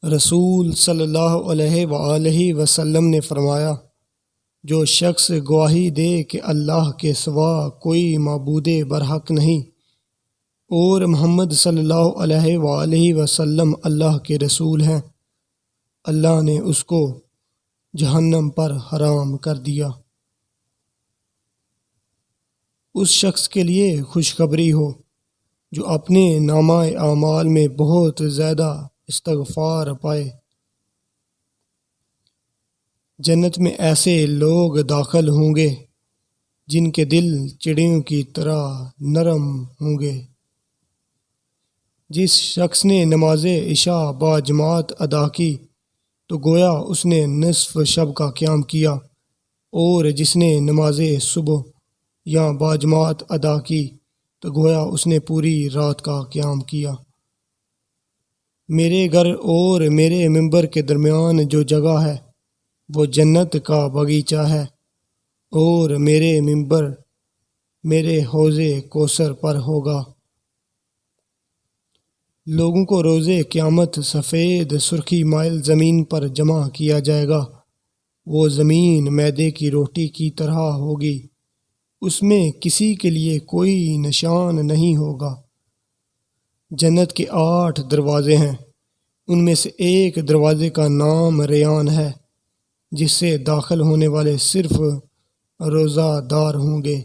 رسول صلی اللہ علیہ وآلہ وسلم نے فرمایا، جو شخص گواہی دے کہ اللہ کے سوا کوئی معبود برحق نہیں اور محمد صلی اللہ علیہ وآلہ وسلم اللہ کے رسول ہیں، اللہ نے اس کو جہنم پر حرام کر دیا۔ اس شخص کے لیے خوشخبری ہو جو اپنے نامہ اعمال میں بہت زیادہ استغفار پائے۔ جنت میں ایسے لوگ داخل ہوں گے جن کے دل چڑیوں کی طرح نرم ہوں گے۔ جس شخص نے نماز عشاء با جماعت ادا کی تو گویا اس نے نصف شب کا قیام کیا، اور جس نے نماز صبح یا با جماعت ادا کی تو گویا اس نے پوری رات کا قیام کیا۔ میرے گھر اور میرے ممبر کے درمیان جو جگہ ہے وہ جنت کا باغیچہ ہے، اور میرے ممبر میرے حوض کوثر پر ہوگا۔ لوگوں کو روز قیامت سفید سرخی مائل زمین پر جمع کیا جائے گا۔ وہ زمین میدے کی روٹی کی طرح ہوگی، اس میں کسی کے لیے کوئی نشان نہیں ہوگا۔ جنت کے 8 دروازے ہیں، ان میں سے ایک دروازے کا نام ریان ہے، جس سے داخل ہونے والے صرف روزہ دار ہوں گے۔